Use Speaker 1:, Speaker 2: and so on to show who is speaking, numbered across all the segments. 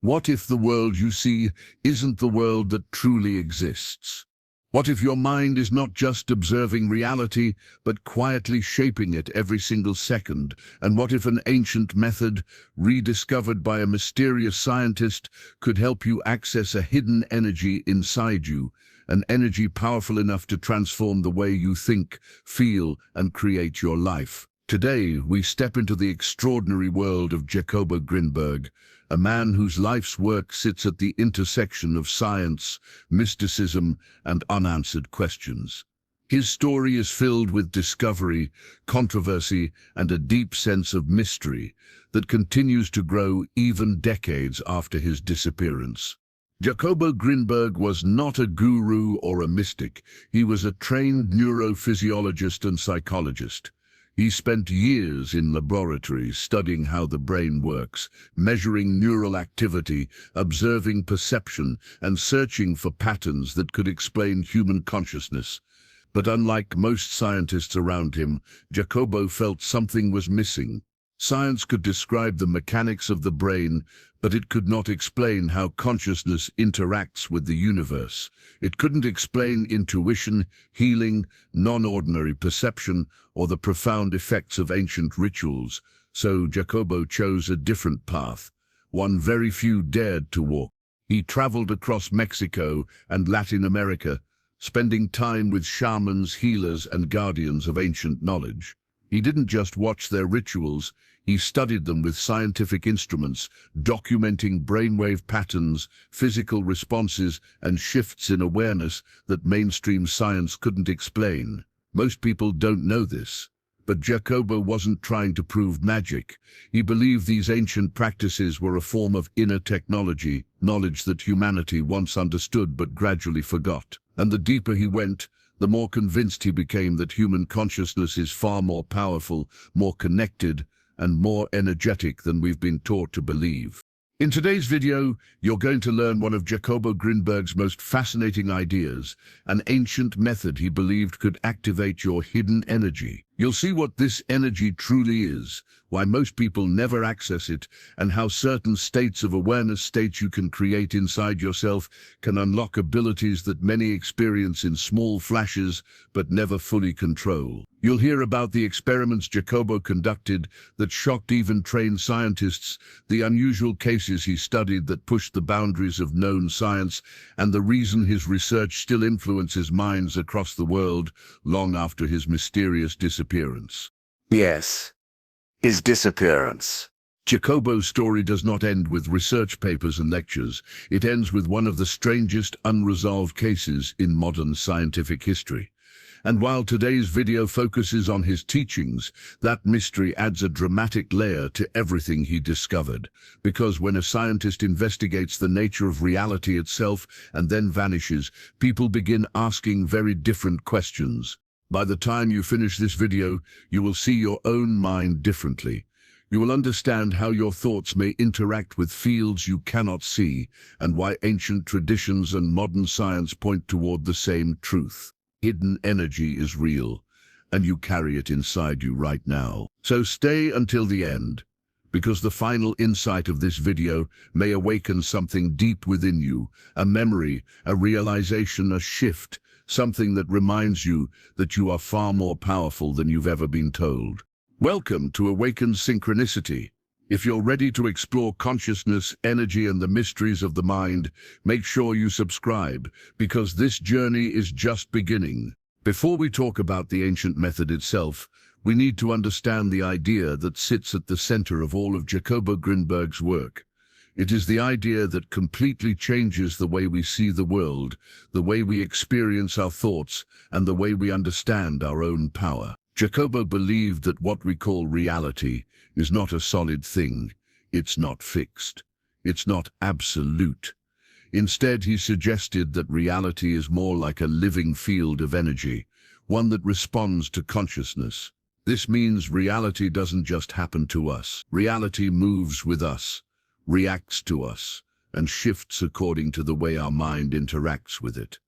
Speaker 1: What if the world you see isn't the world that truly exists? What if your mind is not just observing reality, but quietly shaping it every single second? And what if an ancient method, rediscovered by a mysterious scientist, could help you access a hidden energy inside you, an energy powerful enough to transform the way you think, feel, and create your life? Today, we step into the extraordinary world of Jacobo Grinberg, a man whose life's work sits at the intersection of science, mysticism, and unanswered questions. His story is filled with discovery, controversy, and a deep sense of mystery that continues to grow even decades after his disappearance. Jacobo Grinberg was not a guru or a mystic. He was a trained neurophysiologist and psychologist. He spent years in laboratories studying how the brain works, measuring neural activity, observing perception, and searching for patterns that could explain human consciousness. But unlike most scientists around him, Jacobo felt something was missing. Science could describe the mechanics of the brain, but it could not explain how consciousness interacts with the universe. It couldn't explain intuition, healing, non-ordinary perception, or the profound effects of ancient rituals. So Jacobo chose a different path, one very few dared to walk. He traveled across Mexico and Latin America, spending time with shamans, healers, and guardians of ancient knowledge. He didn't just watch their rituals, he studied them with scientific instruments, documenting brainwave patterns, physical responses, and shifts in awareness that mainstream science couldn't explain. Most people don't know this, but Jacobo wasn't trying to prove magic. He believed these ancient practices were a form of inner technology, knowledge that humanity once understood but gradually forgot. And the deeper he went, the more convinced he became that human consciousness is far more powerful, more connected, and more energetic than we've been taught to believe. In today's video, you're going to learn one of Jacobo Grinberg's most fascinating ideas, an ancient method he believed could activate your hidden energy. You'll see what this energy truly is, why most people never access it, and how certain states of awareness, states you can create inside yourself, can unlock abilities that many experience in small flashes but never fully control. You'll hear about the experiments Jacobo conducted that shocked even trained scientists, the unusual cases he studied that pushed the boundaries of known science, and the reason his research still influences minds across the world long after his mysterious disappearance.
Speaker 2: Yes, his disappearance.
Speaker 1: Jacobo's story does not end with research papers and lectures. It ends with one of the strangest unresolved cases in modern scientific history. And while today's video focuses on his teachings, that mystery adds a dramatic layer to everything he discovered. Because when a scientist investigates the nature of reality itself and then vanishes, people begin asking very different questions. By the time you finish this video, you will see your own mind differently. You will understand how your thoughts may interact with fields you cannot see, and why ancient traditions and modern science point toward the same truth. Hidden energy is real, and you carry it inside you right now. So stay until the end, because the final insight of this video may awaken something deep within you, a memory, a realization, a shift, something that reminds you that you are far more powerful than you've ever been told. Welcome to Awakened Synchronicity. If you're ready to explore consciousness, energy, and the mysteries of the mind, make sure you subscribe, because this journey is just beginning. Before we talk about the ancient method itself, we need to understand the idea that sits at the center of all of Jacobo Grinberg's work. It is the idea that completely changes the way we see the world, the way we experience our thoughts, and the way we understand our own power. Jacobo believed that what we call reality is not a solid thing. It's not fixed. It's not absolute. Instead, he suggested that reality is more like a living field of energy, one that responds to consciousness. This means reality doesn't just happen to us. Reality moves with us, reacts to us, and shifts according to the way our mind interacts with it.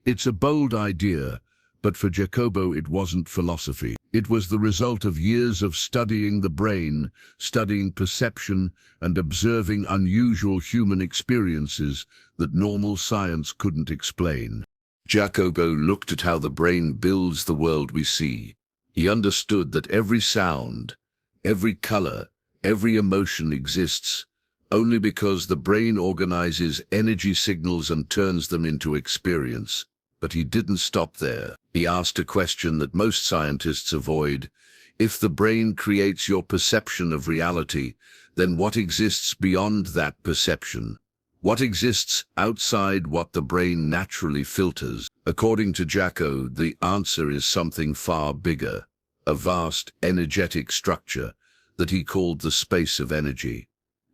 Speaker 1: It's a bold idea, but for Jacobo it wasn't philosophy. It was the result of years of studying the brain, studying perception, and observing unusual human experiences that normal science couldn't explain. Jacobo looked at how the brain builds the world we see. He understood that every sound, every color, every emotion exists only because the brain organizes energy signals and turns them into experience. But he didn't stop there. He asked a question that most scientists avoid. If the brain creates your perception of reality, then what exists beyond that perception? What exists outside what the brain naturally filters? According to Jaco, the answer is something far bigger, a vast energetic structure that he called the space of energy.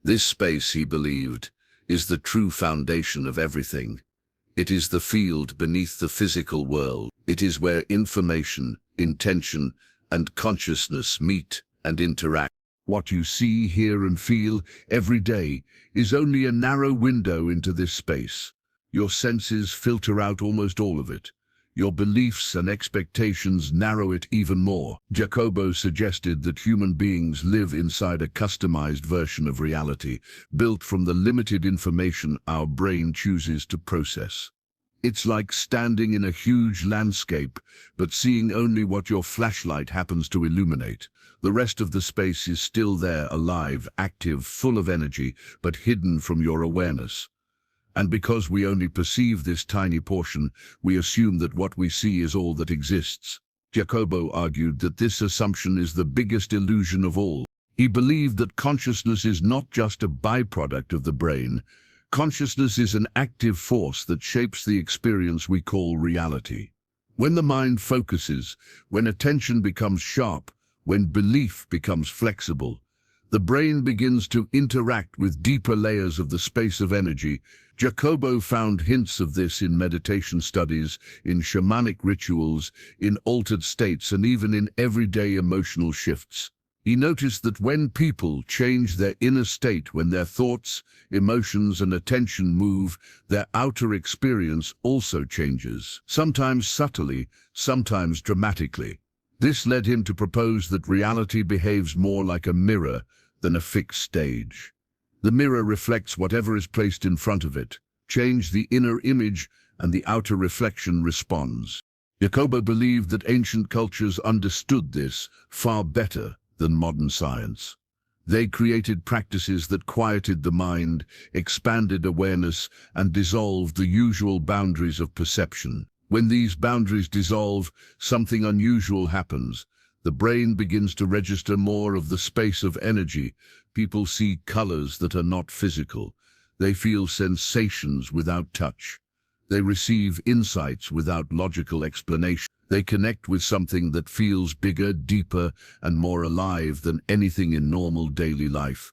Speaker 1: This space, he believed, is the true foundation of everything. It is the field beneath the physical world. It is where information, intention, and consciousness meet and interact. What you see, hear, and feel every day is only a narrow window into this space. Your senses filter out almost all of it. Your beliefs and expectations narrow it even more. Jacobo suggested that human beings live inside a customized version of reality, built from the limited information our brain chooses to process. It's like standing in a huge landscape, but seeing only what your flashlight happens to illuminate. The rest of the space is still there, alive, active, full of energy, but hidden from your awareness. And because we only perceive this tiny portion, we assume that what we see is all that exists. Jacobo argued that this assumption is the biggest illusion of all. He believed that consciousness is not just a byproduct of the brain. Consciousness is an active force that shapes the experience we call reality. When the mind focuses, when attention becomes sharp, when belief becomes flexible, the brain begins to interact with deeper layers of the space of energy. Jacobo found hints of this in meditation studies, in shamanic rituals, in altered states, and even in everyday emotional shifts. He noticed that when people change their inner state, when their thoughts, emotions, and attention move, their outer experience also changes, sometimes subtly, sometimes dramatically. This led him to propose that reality behaves more like a mirror than a fixed stage. The mirror reflects whatever is placed in front of it. Change the inner image, and the outer reflection responds. Jacobo believed that ancient cultures understood this far better than modern science. They created practices that quieted the mind, expanded awareness, and dissolved the usual boundaries of perception. When these boundaries dissolve, something unusual happens. The brain begins to register more of the space of energy. People see colors that are not physical. They feel sensations without touch. They receive insights without logical explanation. They connect with something that feels bigger, deeper, and more alive than anything in normal daily life.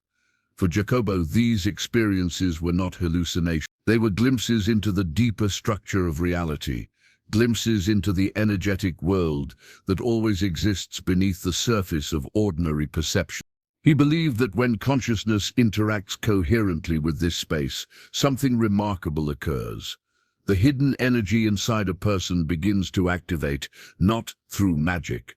Speaker 1: For Jacobo, these experiences were not hallucinations. They were glimpses into the deeper structure of reality, glimpses into the energetic world that always exists beneath the surface of ordinary perception. He believed that when consciousness interacts coherently with this space, something remarkable occurs. The hidden energy inside a person begins to activate, not through magic,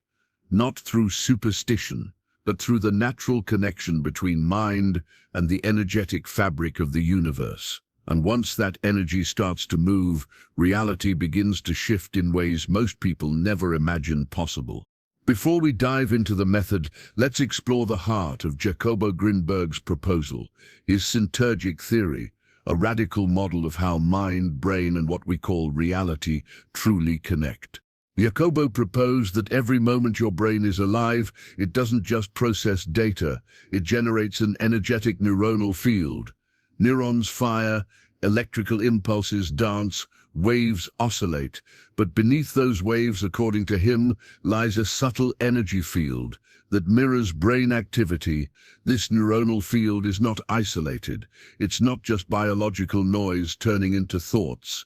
Speaker 1: not through superstition, but through the natural connection between mind and the energetic fabric of the universe. And once that energy starts to move, reality begins to shift in ways most people never imagined possible. Before we dive into the method, let's explore the heart of Jacobo Grinberg's proposal, his Syntergic theory, a radical model of how mind, brain, and what we call reality truly connect. Jacobo proposed that every moment your brain is alive, it doesn't just process data, it generates an energetic neuronal field. Neurons fire, electrical impulses dance, waves oscillate, but beneath those waves, according to him, lies a subtle energy field that mirrors brain activity. This neuronal field is not isolated. It's not just biological noise turning into thoughts.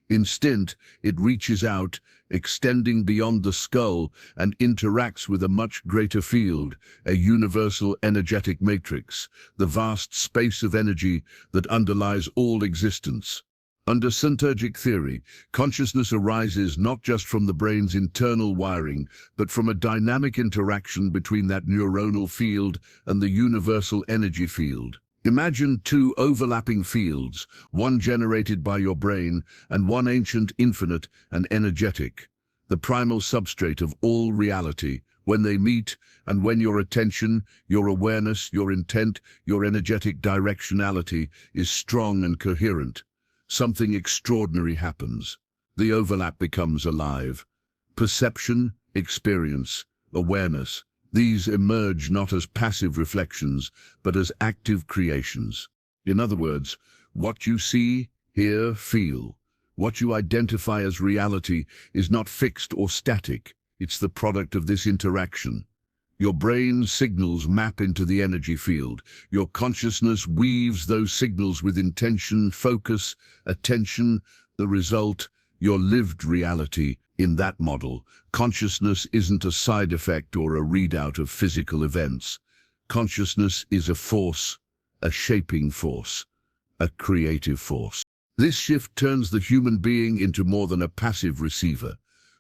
Speaker 1: Instead, it reaches out, extending beyond the skull, and interacts with a much greater field, a universal energetic matrix, the vast space of energy that underlies all existence. Under Syntergic theory, consciousness arises not just from the brain's internal wiring, but from a dynamic interaction between that neuronal field and the universal energy field. Imagine two overlapping fields, one generated by your brain and one ancient, infinite, and energetic, the primal substrate of all reality. When they meet, and when your attention, your awareness, your intent, your energetic directionality is strong and coherent, something extraordinary happens. The overlap becomes alive. Perception, experience, awareness, these emerge not as passive reflections, but as active creations. In other words, what you see, hear, feel, what you identify as reality is not fixed or static. It's the product of this interaction. Your brain signals map into the energy field. Your consciousness weaves those signals with intention, focus, attention. The result, your lived reality. In that model, consciousness isn't a side effect or a readout of physical events. Consciousness is a force, a shaping force, a creative force. This shift turns the human being into more than a passive receiver.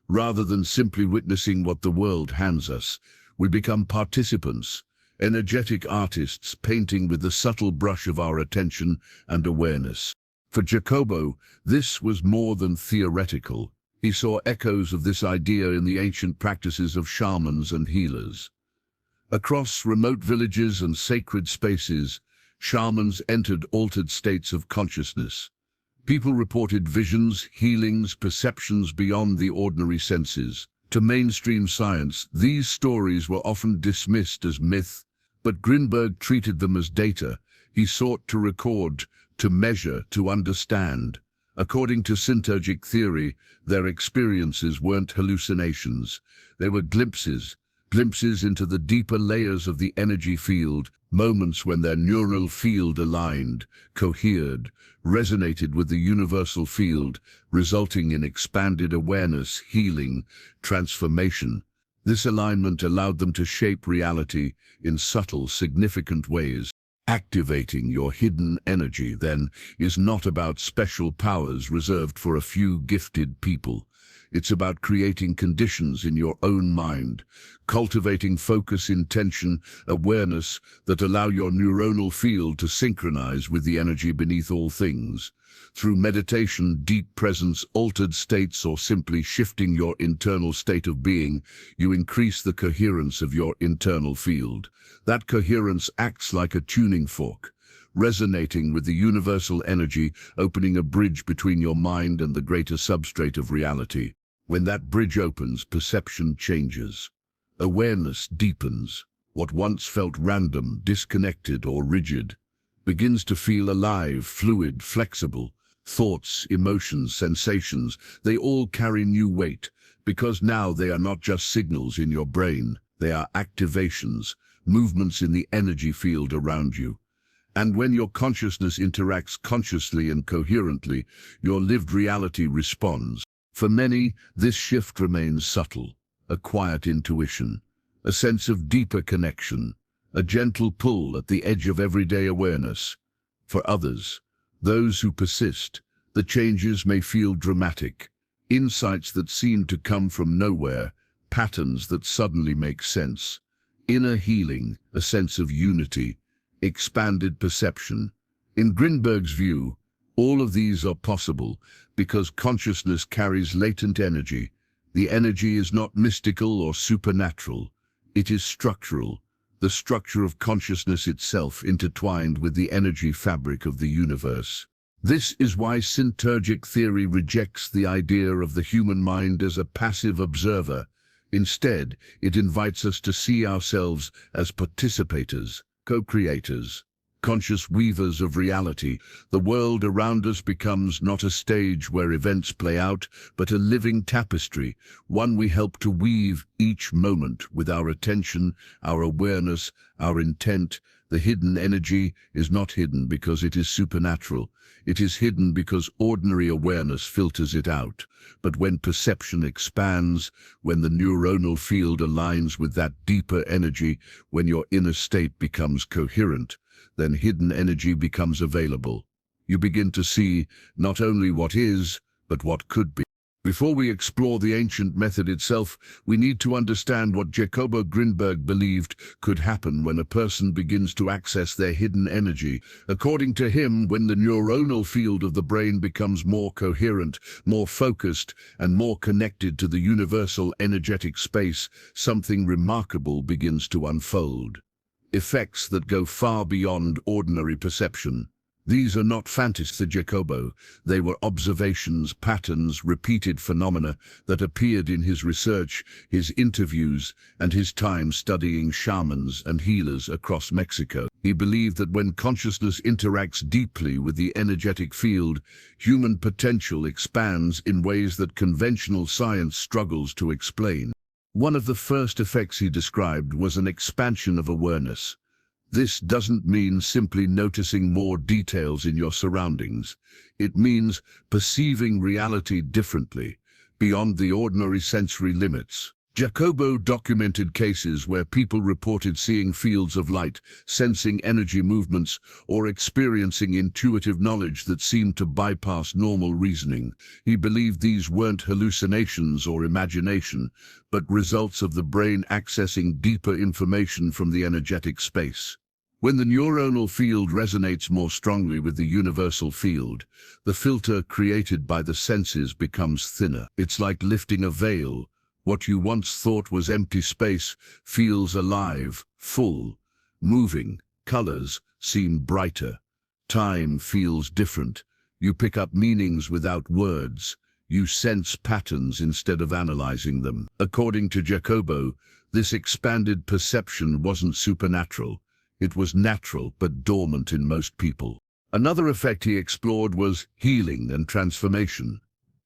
Speaker 1: Rather than simply witnessing what the world hands us, we become participants, energetic artists painting with the subtle brush of our attention and awareness. For Jacobo, this was more than theoretical. He saw echoes of this idea in the ancient practices of shamans and healers. Across remote villages and sacred spaces, shamans entered altered states of consciousness. People reported visions, healings, perceptions beyond the ordinary senses. To mainstream science, these stories were often dismissed as myth, but Grinberg treated them as data. He sought to record, to measure, to understand. According to Syntergic theory, their experiences weren't hallucinations. They were glimpses into the deeper layers of the energy field, moments when their neural field aligned, cohered, resonated with the universal field, resulting in expanded awareness, healing, transformation. This alignment allowed them to shape reality in subtle, significant ways. Activating your hidden energy, then, is not about special powers reserved for a few gifted people. It's about creating conditions in your own mind, cultivating focus, intention, awareness that allow your neuronal field to synchronize with the energy beneath all things. Through meditation, deep presence, altered states, or simply shifting your internal state of being, you increase the coherence of your internal field. That coherence acts like a tuning fork, resonating with the universal energy, opening a bridge between your mind and the greater substrate of reality. When that bridge opens, perception changes. Awareness deepens. What once felt random, disconnected, or rigid begins to feel alive, fluid, flexible. Thoughts, emotions, sensations, they all carry new weight, because now they are not just signals in your brain, they are activations, movements in the energy field around you. And when your consciousness interacts consciously and coherently, your lived reality responds. For many, this shift remains subtle, a quiet intuition, a sense of deeper connection, a gentle pull at the edge of everyday awareness. For others, those who persist, the changes may feel dramatic, insights that seem to come from nowhere, patterns that suddenly make sense, inner healing, a sense of unity, expanded perception. In Grinberg's view, all of these are possible because consciousness carries latent energy. The energy is not mystical or supernatural. It is structural, the structure of consciousness itself intertwined with the energy fabric of the universe. This is why Syntergic theory rejects the idea of the human mind as a passive observer. Instead, it invites us to see ourselves as participators, co-creators, conscious weavers of reality. The world around us becomes not a stage where events play out, but a living tapestry, one we help to weave each moment with our attention, our awareness, our intent. The hidden energy is not hidden because it is supernatural. It is hidden because ordinary awareness filters it out. But when perception expands, when the neuronal field aligns with that deeper energy, when your inner state becomes coherent, then hidden energy becomes available. You begin to see not only what is, but what could be. Before we explore the ancient method itself, we need to understand what Jacobo Grinberg believed could happen when a person begins to access their hidden energy. According to him, when the neuronal field of the brain becomes more coherent, more focused, and more connected to the universal energetic space, something remarkable begins to unfold. Effects that go far beyond ordinary perception. These are not fantasies for Jacobo. They were observations, patterns, repeated phenomena that appeared in his research, his interviews, and his time studying shamans and healers across Mexico. He believed that when consciousness interacts deeply with the energetic field, human potential expands in ways that conventional science struggles to explain. One of the first effects he described was an expansion of awareness. This doesn't mean simply noticing more details in your surroundings. It means perceiving reality differently, beyond the ordinary sensory limits. Jacobo documented cases where people reported seeing fields of light, sensing energy movements, or experiencing intuitive knowledge that seemed to bypass normal reasoning. He believed these weren't hallucinations or imagination, but results of the brain accessing deeper information from the energetic space. When the neuronal field resonates more strongly with the universal field, the filter created by the senses becomes thinner. It's like lifting a veil. What you once thought was empty space feels alive, full, moving. Colors seem brighter. Time feels different. You pick up meanings without words. You sense patterns instead of analyzing them. According to Jacobo, this expanded perception wasn't supernatural. It was natural but dormant in most people. Another effect he explored was healing and transformation.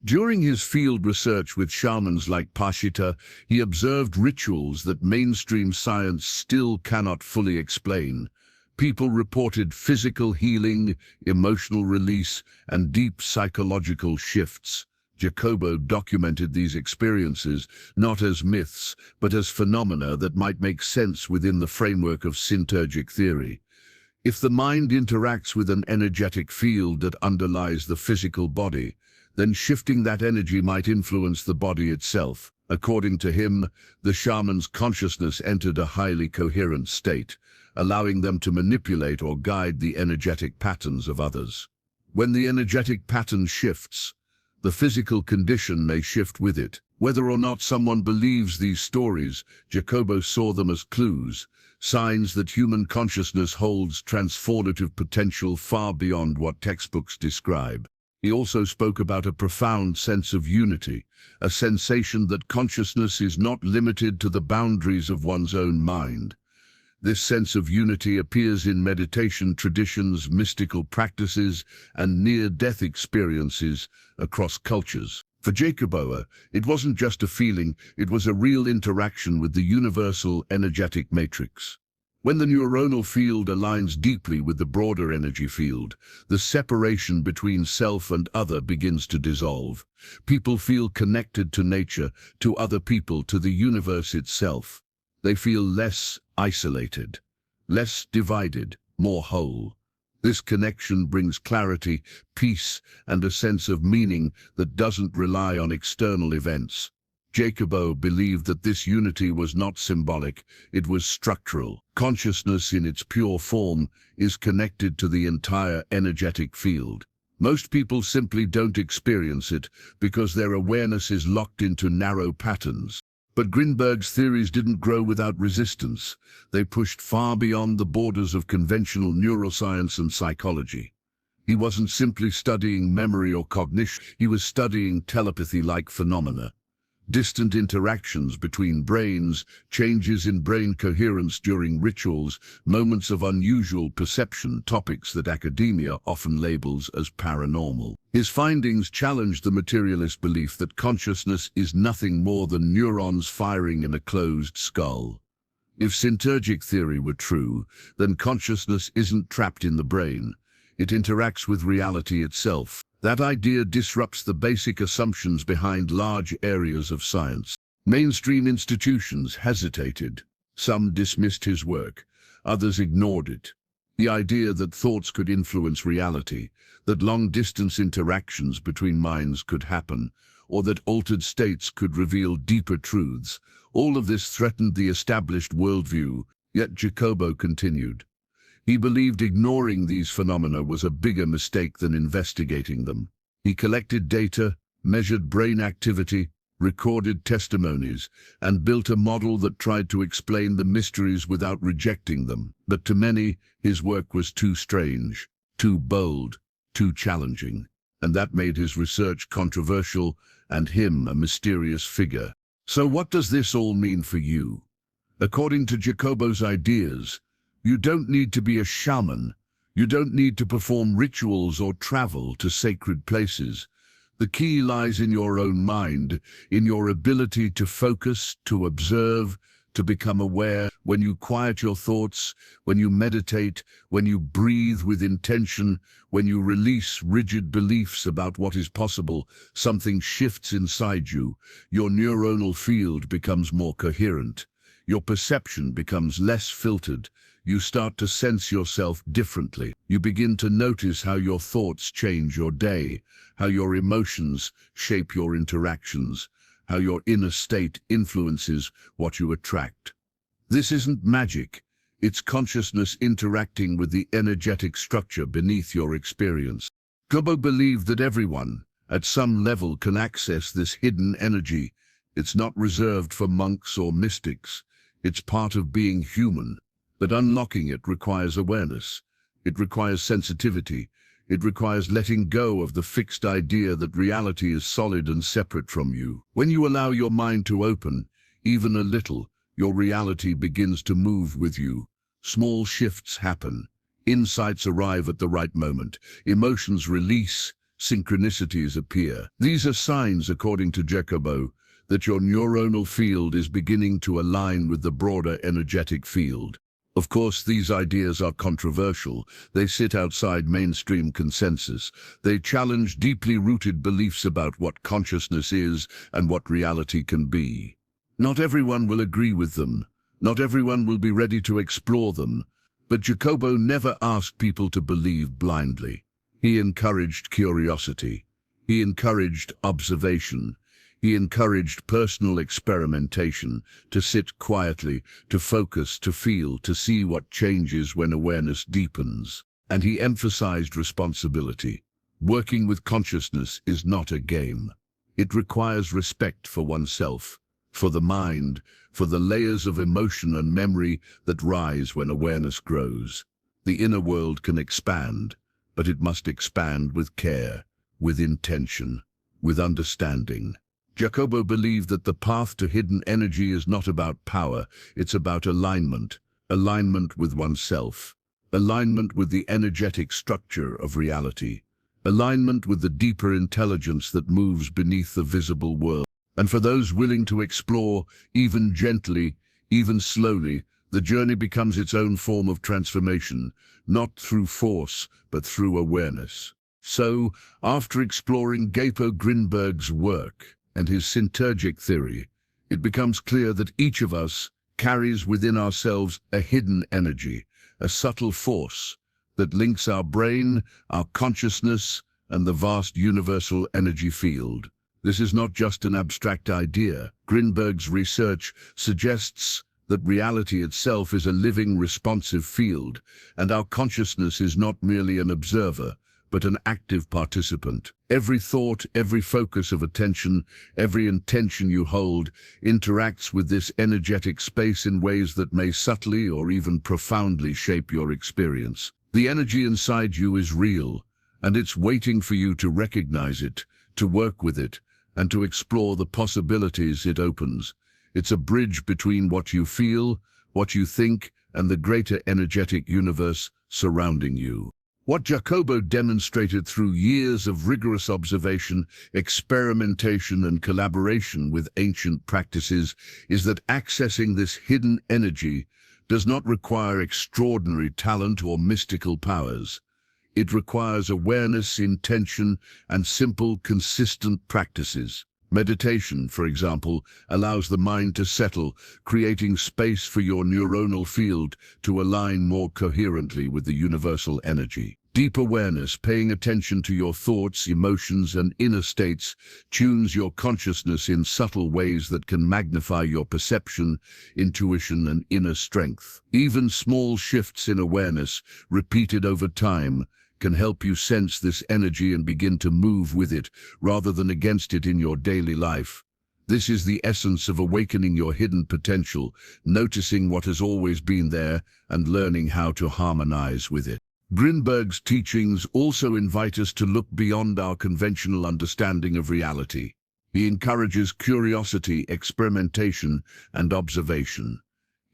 Speaker 1: During his field research with shamans like Pashita, he observed rituals that mainstream science still cannot fully explain. People reported physical healing, emotional release, and deep psychological shifts. Jacobo documented these experiences not as myths, but as phenomena that might make sense within the framework of Syntergic theory. If the mind interacts with an energetic field that underlies the physical body, then shifting that energy might influence the body itself. According to him, the shaman's consciousness entered a highly coherent state, allowing them to manipulate or guide the energetic patterns of others. When the energetic pattern shifts, the physical condition may shift with it. Whether or not someone believes these stories, Jacobo saw them as clues, signs that human consciousness holds transformative potential far beyond what textbooks describe. He also spoke about a profound sense of unity, a sensation that consciousness is not limited to the boundaries of one's own mind. This sense of unity appears in meditation traditions, mystical practices, and near-death experiences across cultures. For Jacobo, it wasn't just a feeling, it was a real interaction with the universal energetic matrix. When the neuronal field aligns deeply with the broader energy field, the separation between self and other begins to dissolve. People feel connected to nature, to other people, to the universe itself. They feel less isolated, less divided, more whole. This connection brings clarity, peace, and a sense of meaning that doesn't rely on external events. Jacobo believed that this unity was not symbolic, it was structural. Consciousness in its pure form is connected to the entire energetic field. Most people simply don't experience it because their awareness is locked into narrow patterns. But Grinberg's theories didn't grow without resistance. They pushed far beyond the borders of conventional neuroscience and psychology. He wasn't simply studying memory or cognition, he was studying telepathy-like phenomena. Distant interactions between brains, changes in brain coherence during rituals, moments of unusual perception, topics that academia often labels as paranormal. His findings challenged the materialist belief that consciousness is nothing more than neurons firing in a closed skull. If Syntergic theory were true, then consciousness isn't trapped in the brain. It interacts with reality itself. That idea disrupts the basic assumptions behind large areas of science. Mainstream institutions hesitated. Some dismissed his work, others ignored it. The idea that thoughts could influence reality, that long-distance interactions between minds could happen, or that altered states could reveal deeper truths, all of this threatened the established worldview, yet Jacobo continued. He believed ignoring these phenomena was a bigger mistake than investigating them. He collected data, measured brain activity, recorded testimonies, and built a model that tried to explain the mysteries without rejecting them. But to many, his work was too strange, too bold, too challenging, and that made his research controversial and him a mysterious figure. So what does this all mean for you? According to Jacobo's ideas, you don't need to be a shaman. You don't need to perform rituals or travel to sacred places. The key lies in your own mind, in your ability to focus, to observe, to become aware. When you quiet your thoughts, when you meditate, when you breathe with intention, when you release rigid beliefs about what is possible, something shifts inside you. Your neuronal field becomes more coherent. Your perception becomes less filtered. You start to sense yourself differently. You begin to notice how your thoughts change your day, how your emotions shape your interactions, how your inner state influences what you attract. This isn't magic. It's consciousness interacting with the energetic structure beneath your experience. Jacobo believed that everyone, at some level, can access this hidden energy. It's not reserved for monks or mystics. It's part of being human. But unlocking it requires awareness. It requires sensitivity. It requires letting go of the fixed idea that reality is solid and separate from you. When you allow your mind to open, even a little, your reality begins to move with you. Small shifts happen. Insights arrive at the right moment. Emotions release. Synchronicities appear. These are signs, according to Jacobo, that your neuronal field is beginning to align with the broader energetic field. Of course, these ideas are controversial. They sit outside mainstream consensus. They challenge deeply rooted beliefs about what consciousness is and what reality can be. Not everyone will agree with them. Not everyone will be ready to explore them. But Jacobo never asked people to believe blindly. He encouraged curiosity. He encouraged observation. He encouraged personal experimentation, to sit quietly, to focus, to feel, to see what changes when awareness deepens. And he emphasized responsibility. Working with consciousness is not a game. It requires respect for oneself, for the mind, for the layers of emotion and memory that rise when awareness grows. The inner world can expand, but it must expand with care, with intention, with understanding. Jacobo believed that the path to hidden energy is not about power, it's about alignment. Alignment with oneself. Alignment with the energetic structure of reality. Alignment with the deeper intelligence that moves beneath the visible world. And for those willing to explore, even gently, even slowly, the journey becomes its own form of transformation, not through force, but through awareness. So, after exploring Jacobo Grinberg's work, and his Syntergic theory, it becomes clear that each of us carries within ourselves a hidden energy, a subtle force that links our brain, our consciousness, and the vast universal energy field. This is not just an abstract idea. Grinberg's research suggests that reality itself is a living, responsive field, and our consciousness is not merely an observer, but an active participant. Every thought, every focus of attention, every intention you hold interacts with this energetic space in ways that may subtly or even profoundly shape your experience. The energy inside you is real, and it's waiting for you to recognize it, to work with it, and to explore the possibilities it opens. It's a bridge between what you feel, what you think, and the greater energetic universe surrounding you. What Jacobo demonstrated through years of rigorous observation, experimentation, and collaboration with ancient practices is that accessing this hidden energy does not require extraordinary talent or mystical powers. It requires awareness, intention, and simple, consistent practices. Meditation, for example, allows the mind to settle, creating space for your neuronal field to align more coherently with the universal energy. Deep awareness, paying attention to your thoughts, emotions, and inner states, tunes your consciousness in subtle ways that can magnify your perception, intuition, and inner strength. Even small shifts in awareness, repeated over time, can help you sense this energy and begin to move with it rather than against it in your daily life. This is the essence of awakening your hidden potential, noticing what has always been there and learning how to harmonize with it. Grinberg's teachings also invite us to look beyond our conventional understanding of reality. He encourages curiosity, experimentation, and observation.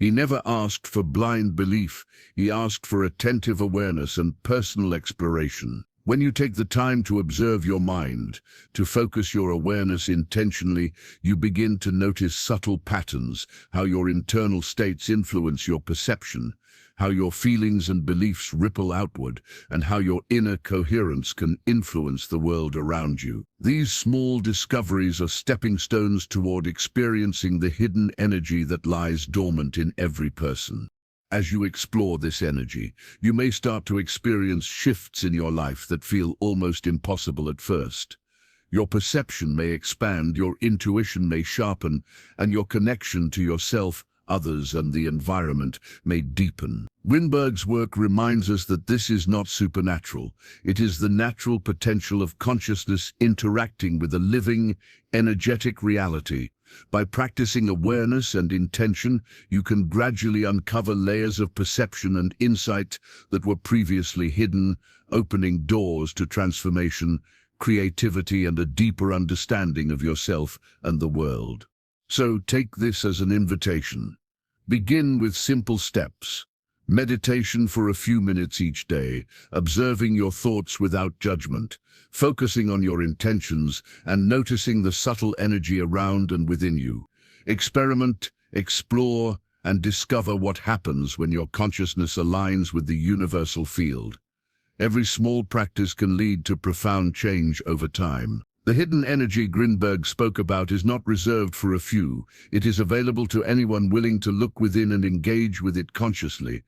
Speaker 1: He never asked for blind belief, he asked for attentive awareness and personal exploration. When you take the time to observe your mind, to focus your awareness intentionally, you begin to notice subtle patterns, how your internal states influence your perception, how your feelings and beliefs ripple outward, and how your inner coherence can influence the world around you. These small discoveries are stepping stones toward experiencing the hidden energy that lies dormant in every person. As you explore this energy, you may start to experience shifts in your life that feel almost impossible at first. Your perception may expand, your intuition may sharpen, and your connection to yourself, others, and the environment may deepen. Grinberg's work reminds us that this is not supernatural. It is the natural potential of consciousness interacting with a living, energetic reality. By practicing awareness and intention, you can gradually uncover layers of perception and insight that were previously hidden, opening doors to transformation, creativity, and a deeper understanding of yourself and the world. So take this as an invitation. Begin with simple steps. Meditation for a few minutes each day, observing your thoughts without judgment, focusing on your intentions, and noticing the subtle energy around and within you. Experiment, explore, and discover what happens when your consciousness aligns with the universal field. Every small practice can lead to profound change over time. The hidden energy Grinberg spoke about is not reserved for a few. It is available to anyone willing to look within and engage with it consciously.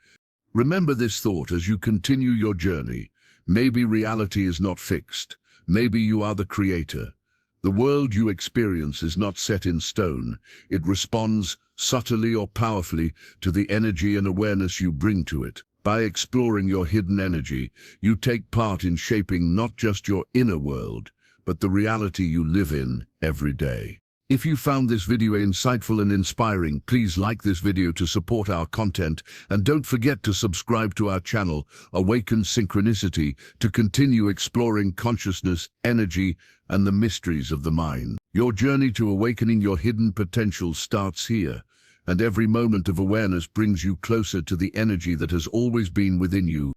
Speaker 1: Remember this thought as you continue your journey. Maybe reality is not fixed. Maybe you are the creator. The world you experience is not set in stone. It responds, subtly or powerfully, to the energy and awareness you bring to it. By exploring your hidden energy, you take part in shaping not just your inner world, but the reality you live in every day. If you found this video insightful and inspiring, please like this video to support our content, and don't forget to subscribe to our channel, Awaken Synchronicity, to continue exploring consciousness, energy, and the mysteries of the mind. Your journey to awakening your hidden potential starts here, and every moment of awareness brings you closer to the energy that has always been within you.